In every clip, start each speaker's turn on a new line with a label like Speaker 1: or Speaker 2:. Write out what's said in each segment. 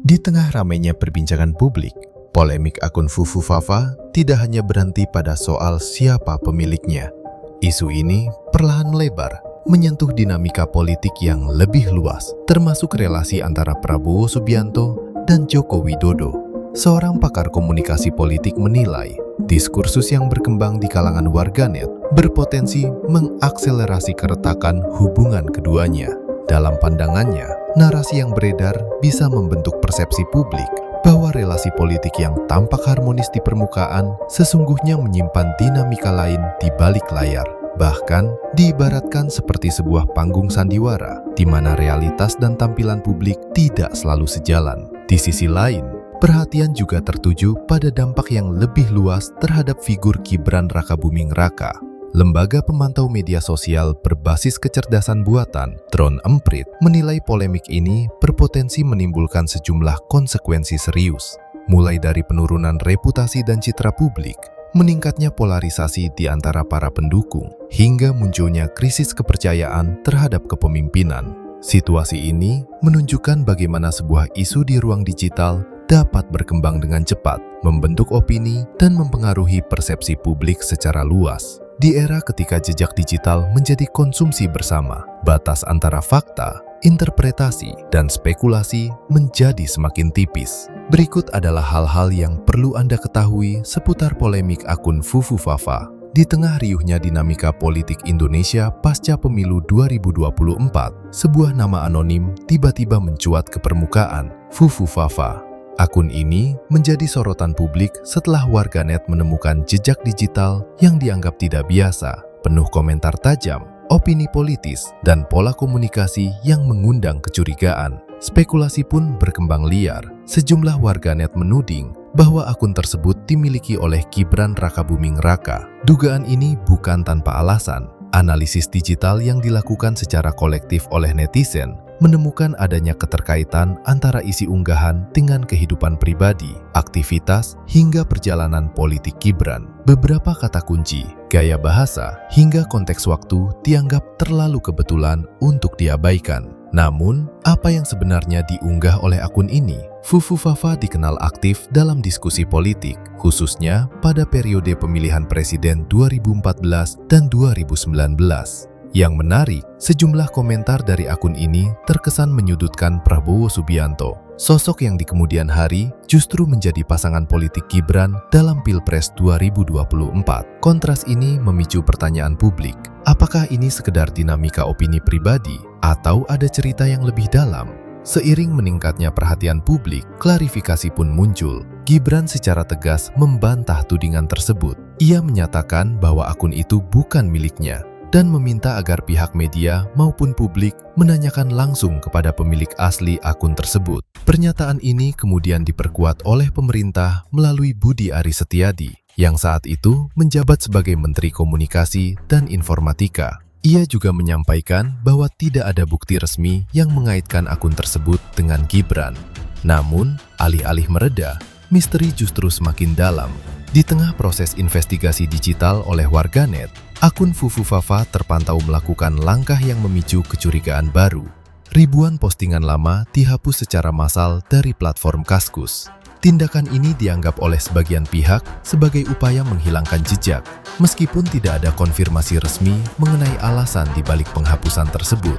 Speaker 1: Di tengah ramainya perbincangan publik, polemik akun Fufu Fafa tidak hanya berhenti pada soal siapa pemiliknya. Isu ini perlahan melebar, menyentuh dinamika politik yang lebih luas, termasuk relasi antara Prabowo Subianto dan Joko Widodo. Seorang pakar komunikasi politik menilai, diskursus yang berkembang di kalangan warganet berpotensi mengakselerasi keretakan hubungan keduanya. Dalam pandangannya, narasi yang beredar bisa membentuk persepsi publik bahwa relasi politik yang tampak harmonis di permukaan sesungguhnya menyimpan dinamika lain di balik layar. Bahkan, diibaratkan seperti sebuah panggung sandiwara, di mana realitas dan tampilan publik tidak selalu sejalan. Di sisi lain, perhatian juga tertuju pada dampak yang lebih luas terhadap figur Gibran Rakabuming Raka. Lembaga pemantau media sosial berbasis kecerdasan buatan, Drone Emprit, menilai polemik ini berpotensi menimbulkan sejumlah konsekuensi serius, mulai dari penurunan reputasi dan citra publik, meningkatnya polarisasi di antara para pendukung, hingga munculnya krisis kepercayaan terhadap kepemimpinan. Situasi ini menunjukkan bagaimana sebuah isu di ruang digital dapat berkembang dengan cepat, membentuk opini, dan mempengaruhi persepsi publik secara luas. Di era ketika jejak digital menjadi konsumsi bersama, batas antara fakta, interpretasi, dan spekulasi menjadi semakin tipis. Berikut adalah hal-hal yang perlu Anda ketahui seputar polemik akun Fufu Fafa. Di tengah riuhnya dinamika politik Indonesia pasca pemilu 2024, sebuah nama anonim tiba-tiba mencuat ke permukaan, Fufu Fafa. Akun ini menjadi sorotan publik setelah warganet menemukan jejak digital yang dianggap tidak biasa, penuh komentar tajam, opini politis, dan pola komunikasi yang mengundang kecurigaan. Spekulasi pun berkembang liar. Sejumlah warganet menuding bahwa akun tersebut dimiliki oleh Gibran Rakabuming Raka. Dugaan ini bukan tanpa alasan. Analisis digital yang dilakukan secara kolektif oleh netizen menemukan adanya keterkaitan antara isi unggahan dengan kehidupan pribadi, aktivitas, hingga perjalanan politik Gibran. Beberapa kata kunci, gaya bahasa, hingga konteks waktu dianggap terlalu kebetulan untuk diabaikan. Namun, apa yang sebenarnya diunggah oleh akun ini? Fufu Fafa dikenal aktif dalam diskusi politik, khususnya pada periode pemilihan presiden 2014 dan 2019. Yang menarik, sejumlah komentar dari akun ini terkesan menyudutkan Prabowo Subianto, sosok yang di kemudian hari justru menjadi pasangan politik Gibran dalam Pilpres 2024. Kontras ini memicu pertanyaan publik, apakah ini sekedar dinamika opini pribadi atau ada cerita yang lebih dalam? Seiring meningkatnya perhatian publik, klarifikasi pun muncul. Gibran secara tegas membantah tudingan tersebut. Ia menyatakan bahwa akun itu bukan miliknya, dan meminta agar pihak media maupun publik menanyakan langsung kepada pemilik asli akun tersebut. Pernyataan ini kemudian diperkuat oleh pemerintah melalui Budi Aris Setiadi, yang saat itu menjabat sebagai Menteri Komunikasi dan Informatika. Ia juga menyampaikan bahwa tidak ada bukti resmi yang mengaitkan akun tersebut dengan Gibran. Namun, alih-alih mereda, misteri justru semakin dalam. Di tengah proses investigasi digital oleh warganet, akun Fufu Fafa terpantau melakukan langkah yang memicu kecurigaan baru. Ribuan postingan lama dihapus secara massal dari platform Kaskus. Tindakan ini dianggap oleh sebagian pihak sebagai upaya menghilangkan jejak, meskipun tidak ada konfirmasi resmi mengenai alasan di balik penghapusan tersebut.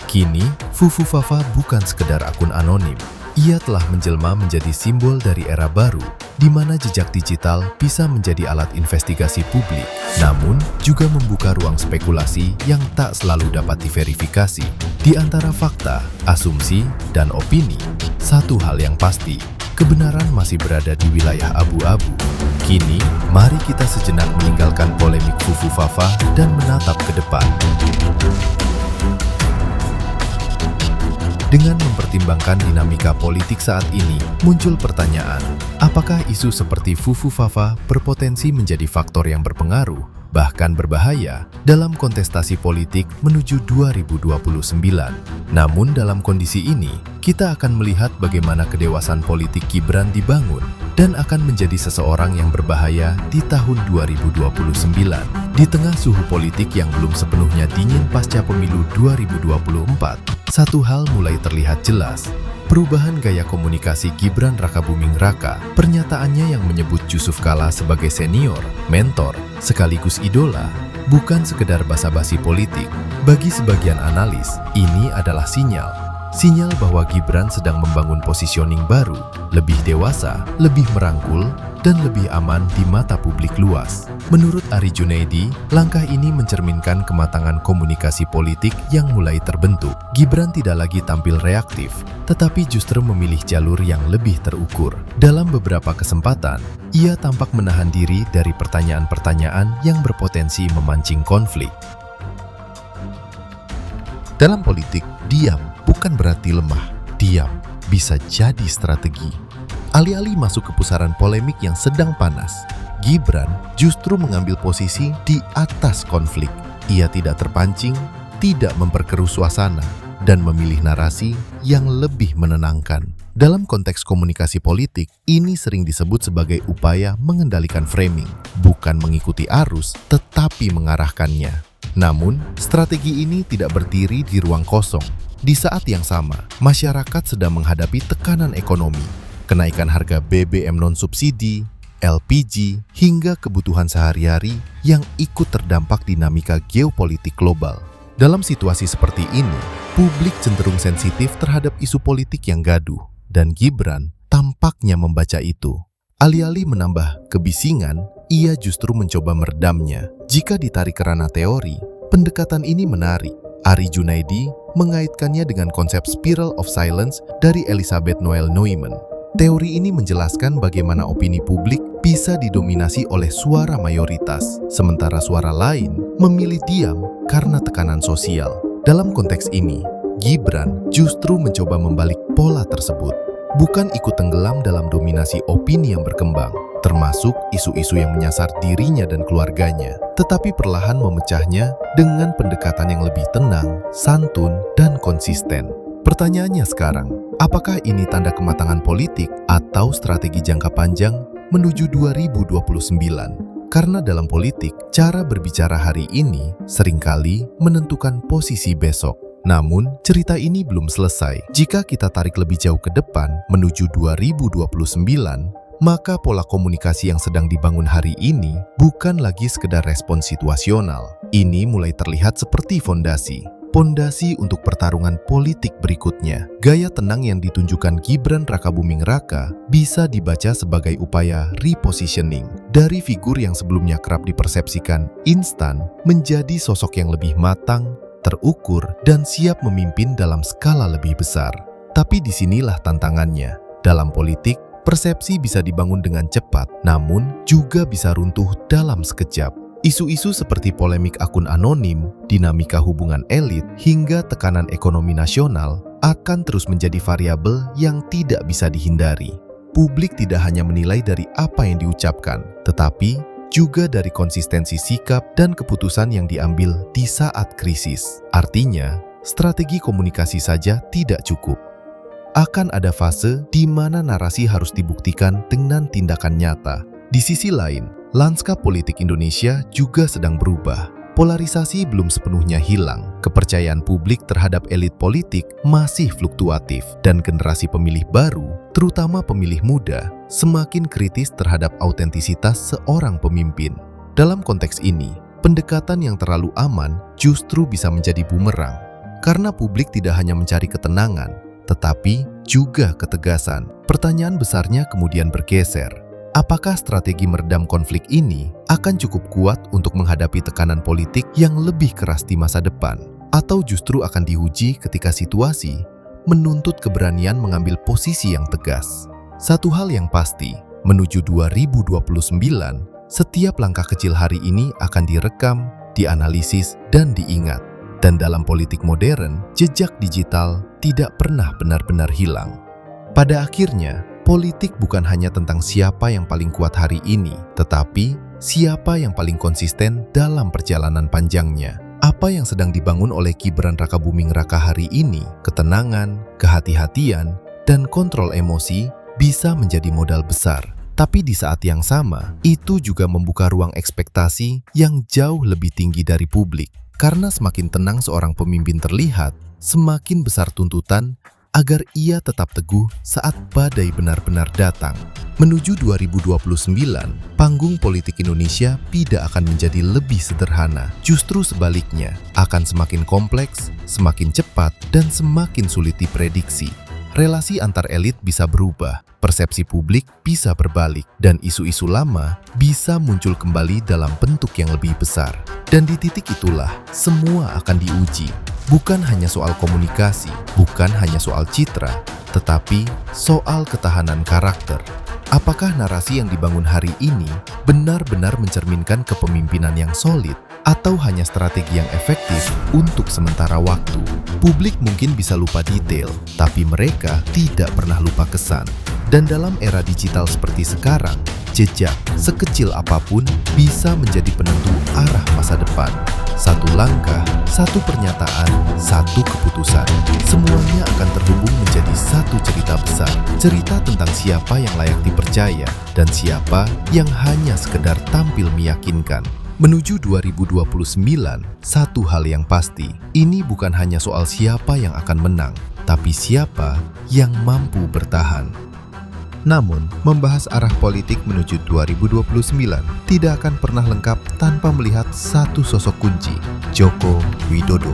Speaker 1: Kini, Fufu Fafa bukan sekedar akun anonim. Ia telah menjelma menjadi simbol dari era baru, di mana jejak digital bisa menjadi alat investigasi publik, namun juga membuka ruang spekulasi yang tak selalu dapat diverifikasi. Di antara fakta, asumsi, dan opini, satu hal yang pasti, kebenaran masih berada di wilayah abu-abu. Kini, mari kita sejenak meninggalkan polemik Fufu Fafa dan menatap ke depan. Dengan mempertimbangkan dinamika politik saat ini, muncul pertanyaan, apakah isu seperti Fufu Fafa berpotensi menjadi faktor yang berpengaruh, bahkan berbahaya, dalam kontestasi politik menuju 2029? Namun dalam kondisi ini, kita akan melihat bagaimana kedewasaan politik Gibran dibangun dan akan menjadi seseorang yang berbahaya di tahun 2029. Di tengah suhu politik yang belum sepenuhnya dingin pasca pemilu 2024, satu hal mulai terlihat jelas. Perubahan gaya komunikasi Gibran Rakabuming Raka, pernyataannya yang menyebut Yusuf Kala sebagai senior, mentor, sekaligus idola, bukan sekedar basa-basi politik. Bagi sebagian analis, ini adalah sinyal bahwa Gibran sedang membangun positioning baru, lebih dewasa, lebih merangkul, dan lebih aman di mata publik luas. Menurut Ari Junaidi, langkah ini mencerminkan kematangan komunikasi politik yang mulai terbentuk. Gibran tidak lagi tampil reaktif, tetapi justru memilih jalur yang lebih terukur. Dalam beberapa kesempatan, ia tampak menahan diri dari pertanyaan-pertanyaan yang berpotensi memancing konflik. Dalam politik, diam bukan berarti lemah. Diam bisa jadi strategi. Alih-alih masuk ke pusaran polemik yang sedang panas, Gibran justru mengambil posisi di atas konflik. Ia tidak terpancing, tidak memperkeruh suasana, dan memilih narasi yang lebih menenangkan. Dalam konteks komunikasi politik, ini sering disebut sebagai upaya mengendalikan framing, bukan mengikuti arus, tetapi mengarahkannya. Namun, strategi ini tidak berdiri di ruang kosong. Di saat yang sama, masyarakat sedang menghadapi tekanan ekonomi, kenaikan harga BBM non-subsidi, LPG, hingga kebutuhan sehari-hari yang ikut terdampak dinamika geopolitik global. Dalam situasi seperti ini, publik cenderung sensitif terhadap isu politik yang gaduh, dan Gibran tampaknya membaca itu. Alih-alih menambah kebisingan, ia justru mencoba meredamnya. Jika ditarik ke ranah teori, pendekatan ini menarik. Ari Junaidi mengaitkannya dengan konsep spiral of silence dari Elisabeth Noel Neumann. Teori ini menjelaskan bagaimana opini publik bisa didominasi oleh suara mayoritas, sementara suara lain memilih diam karena tekanan sosial. Dalam konteks ini, Gibran justru mencoba membalik pola tersebut, bukan ikut tenggelam dalam dominasi opini yang berkembang, termasuk isu-isu yang menyasar dirinya dan keluarganya, tetapi perlahan memecahnya dengan pendekatan yang lebih tenang, santun, dan konsisten. Pertanyaannya sekarang, apakah ini tanda kematangan politik atau strategi jangka panjang menuju 2029? Karena dalam politik, cara berbicara hari ini seringkali menentukan posisi besok. Namun, cerita ini belum selesai. Jika kita tarik lebih jauh ke depan menuju 2029, maka pola komunikasi yang sedang dibangun hari ini bukan lagi sekedar respons situasional. Ini mulai terlihat seperti fondasi untuk pertarungan politik berikutnya. Gaya tenang yang ditunjukkan Gibran Rakabuming Raka bisa dibaca sebagai upaya repositioning dari figur yang sebelumnya kerap dipersepsikan instan menjadi sosok yang lebih matang, terukur, dan siap memimpin dalam skala lebih besar. Tapi disinilah tantangannya. Dalam politik, persepsi bisa dibangun dengan cepat, namun juga bisa runtuh dalam sekejap. Isu-isu seperti polemik akun anonim, dinamika hubungan elit, hingga tekanan ekonomi nasional akan terus menjadi variabel yang tidak bisa dihindari. Publik tidak hanya menilai dari apa yang diucapkan, tetapi juga dari konsistensi sikap dan keputusan yang diambil di saat krisis. Artinya, strategi komunikasi saja tidak cukup. Akan ada fase di mana narasi harus dibuktikan dengan tindakan nyata. Di sisi lain, lanskap politik Indonesia juga sedang berubah. Polarisasi belum sepenuhnya hilang, kepercayaan publik terhadap elit politik masih fluktuatif, dan generasi pemilih baru, terutama pemilih muda, semakin kritis terhadap autentisitas seorang pemimpin. Dalam konteks ini, pendekatan yang terlalu aman justru bisa menjadi bumerang, karena publik tidak hanya mencari ketenangan, tetapi juga ketegasan. Pertanyaan besarnya kemudian bergeser. Apakah strategi meredam konflik ini akan cukup kuat untuk menghadapi tekanan politik yang lebih keras di masa depan? Atau justru akan diuji ketika situasi menuntut keberanian mengambil posisi yang tegas? Satu hal yang pasti, menuju 2029, setiap langkah kecil hari ini akan direkam, dianalisis, dan diingat. Dan dalam politik modern, jejak digital tidak pernah benar-benar hilang. Pada akhirnya, politik bukan hanya tentang siapa yang paling kuat hari ini, tetapi siapa yang paling konsisten dalam perjalanan panjangnya. Apa yang sedang dibangun oleh Gibran Rakabuming Raka hari ini, ketenangan, kehati-hatian, dan kontrol emosi bisa menjadi modal besar. Tapi di saat yang sama, itu juga membuka ruang ekspektasi yang jauh lebih tinggi dari publik. Karena semakin tenang seorang pemimpin terlihat, semakin besar tuntutan agar ia tetap teguh saat badai benar-benar datang. Menuju 2029, panggung politik Indonesia tidak akan menjadi lebih sederhana. Justru sebaliknya, akan semakin kompleks, semakin cepat, dan semakin sulit diprediksi. Relasi antar elit bisa berubah, persepsi publik bisa berbalik, dan isu-isu lama bisa muncul kembali dalam bentuk yang lebih besar. Dan di titik itulah, semua akan diuji. Bukan hanya soal komunikasi, bukan hanya soal citra, tetapi soal ketahanan karakter. Apakah narasi yang dibangun hari ini benar-benar mencerminkan kepemimpinan yang solid atau hanya strategi yang efektif untuk sementara waktu? Publik mungkin bisa lupa detail, tapi mereka tidak pernah lupa kesan. Dan dalam era digital seperti sekarang, jejak sekecil apapun bisa menjadi penentu arah masa depan. Satu langkah, satu pernyataan, satu keputusan. Semuanya akan terhubung menjadi satu cerita besar. Cerita tentang siapa yang layak dipercaya dan siapa yang hanya sekedar tampil meyakinkan. Menuju 2029, satu hal yang pasti, ini bukan hanya soal siapa yang akan menang, tapi siapa yang mampu bertahan. Namun, membahas arah politik menuju 2029 tidak akan pernah lengkap tanpa melihat satu sosok kunci, Joko Widodo.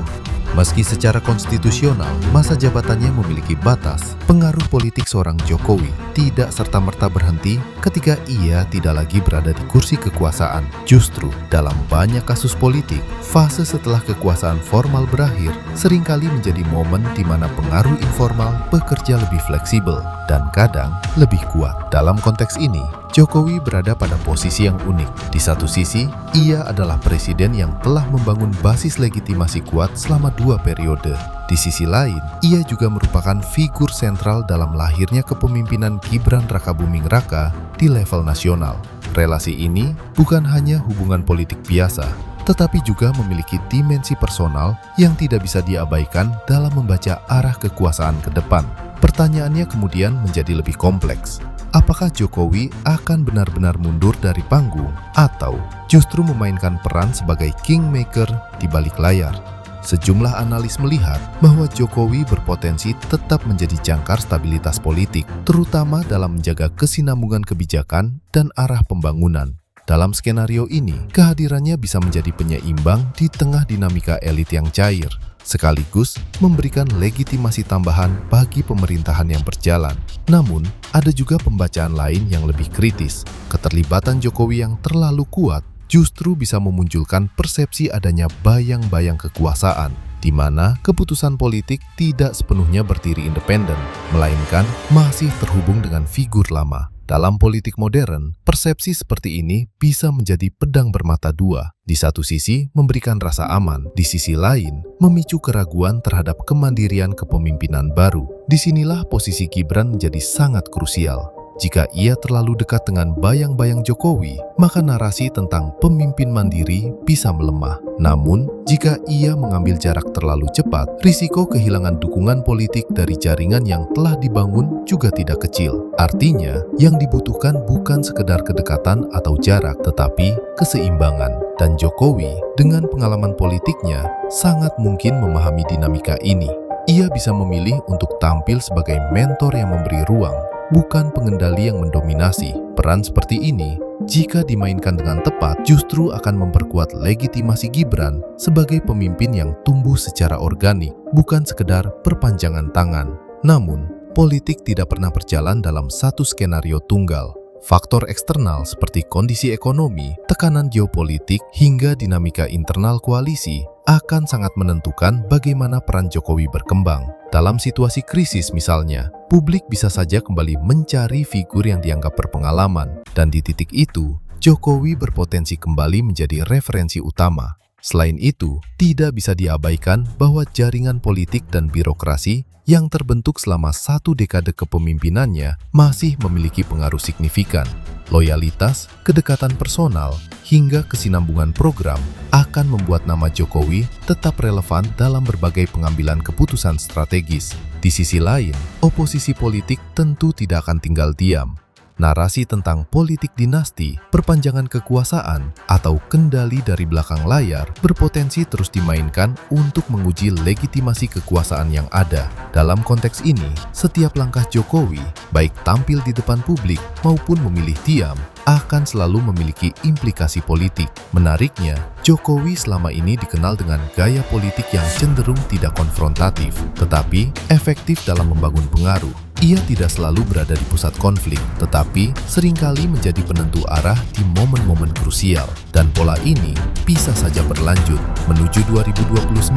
Speaker 1: Meski secara konstitusional masa jabatannya memiliki batas, pengaruh politik seorang Jokowi tidak serta-merta berhenti ketika ia tidak lagi berada di kursi kekuasaan. Justru dalam banyak kasus politik, fase setelah kekuasaan formal berakhir seringkali menjadi momen di mana pengaruh informal bekerja lebih fleksibel dan kadang lebih kuat. Dalam konteks ini, Jokowi berada pada posisi yang unik. Di satu sisi, ia adalah presiden yang telah membangun basis legitimasi kuat selama 2 periode. Di sisi lain, ia juga merupakan figur sentral dalam lahirnya kepemimpinan Gibran Rakabuming Raka di level nasional. Relasi ini bukan hanya hubungan politik biasa, tetapi juga memiliki dimensi personal yang tidak bisa diabaikan dalam membaca arah kekuasaan ke depan. Pertanyaannya kemudian menjadi lebih kompleks. Apakah Jokowi akan benar-benar mundur dari panggung atau justru memainkan peran sebagai kingmaker di balik layar? Sejumlah analis melihat bahwa Jokowi berpotensi tetap menjadi jangkar stabilitas politik, terutama dalam menjaga kesinambungan kebijakan dan arah pembangunan. Dalam skenario ini, kehadirannya bisa menjadi penyeimbang di tengah dinamika elit yang cair, sekaligus memberikan legitimasi tambahan bagi pemerintahan yang berjalan. Namun, ada juga pembacaan lain yang lebih kritis. Keterlibatan Jokowi yang terlalu kuat justru bisa memunculkan persepsi adanya bayang-bayang kekuasaan, di mana keputusan politik tidak sepenuhnya berdiri independen, melainkan masih terhubung dengan figur lama. Dalam politik modern, persepsi seperti ini bisa menjadi pedang bermata dua. Di satu sisi, memberikan rasa aman. Di sisi lain, memicu keraguan terhadap kemandirian kepemimpinan baru. Disinilah posisi Gibran menjadi sangat krusial. Jika ia terlalu dekat dengan bayang-bayang Jokowi, maka narasi tentang pemimpin mandiri bisa melemah. Namun, jika ia mengambil jarak terlalu cepat, risiko kehilangan dukungan politik dari jaringan yang telah dibangun juga tidak kecil. Artinya, yang dibutuhkan bukan sekedar kedekatan atau jarak, tetapi keseimbangan. Dan Jokowi, dengan pengalaman politiknya, sangat mungkin memahami dinamika ini. Ia bisa memilih untuk tampil sebagai mentor yang memberi ruang, bukan pengendali yang mendominasi. Peran seperti ini, jika dimainkan dengan tepat, justru akan memperkuat legitimasi Gibran sebagai pemimpin yang tumbuh secara organik, bukan sekedar perpanjangan tangan. Namun, politik tidak pernah berjalan dalam satu skenario tunggal. Faktor eksternal seperti kondisi ekonomi, tekanan geopolitik, hingga dinamika internal koalisi akan sangat menentukan bagaimana peran Jokowi berkembang. Dalam situasi krisis misalnya, publik bisa saja kembali mencari figur yang dianggap berpengalaman, dan di titik itu, Jokowi berpotensi kembali menjadi referensi utama. Selain itu, tidak bisa diabaikan bahwa jaringan politik dan birokrasi yang terbentuk selama 1 dekade kepemimpinannya masih memiliki pengaruh signifikan. Loyalitas, kedekatan personal, hingga kesinambungan program akan membuat nama Jokowi tetap relevan dalam berbagai pengambilan keputusan strategis. Di sisi lain, oposisi politik tentu tidak akan tinggal diam. Narasi tentang politik dinasti, perpanjangan kekuasaan, atau kendali dari belakang layar berpotensi terus dimainkan untuk menguji legitimasi kekuasaan yang ada. Dalam konteks ini, setiap langkah Jokowi, baik tampil di depan publik maupun memilih diam, akan selalu memiliki implikasi politik. Menariknya, Jokowi selama ini dikenal dengan gaya politik yang cenderung tidak konfrontatif, tetapi efektif dalam membangun pengaruh. Ia tidak selalu berada di pusat konflik, tetapi seringkali menjadi penentu arah di momen-momen krusial. Dan pola ini bisa saja berlanjut. Menuju 2029,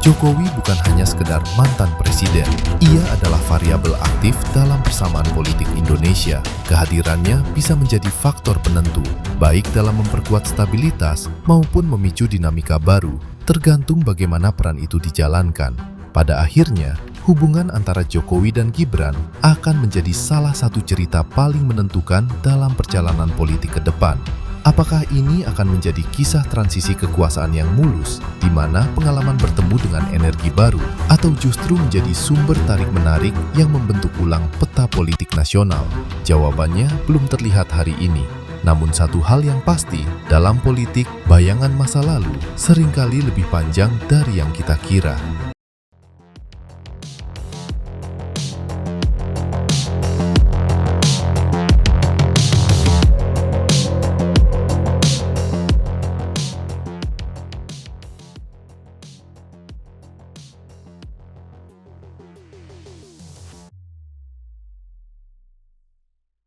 Speaker 1: Jokowi bukan hanya sekedar mantan presiden. Ia adalah variabel aktif dalam persamaan politik Indonesia. Kehadirannya bisa menjadi faktor penentu, baik dalam memperkuat stabilitas maupun memicu dinamika baru, tergantung bagaimana peran itu dijalankan. Pada akhirnya, hubungan antara Jokowi dan Gibran akan menjadi salah satu cerita paling menentukan dalam perjalanan politik ke depan. Apakah ini akan menjadi kisah transisi kekuasaan yang mulus, di mana pengalaman bertemu dengan energi baru, atau justru menjadi sumber tarik-menarik yang membentuk ulang peta politik nasional? Jawabannya belum terlihat hari ini. Namun satu hal yang pasti, dalam politik, bayangan masa lalu seringkali lebih panjang dari yang kita kira.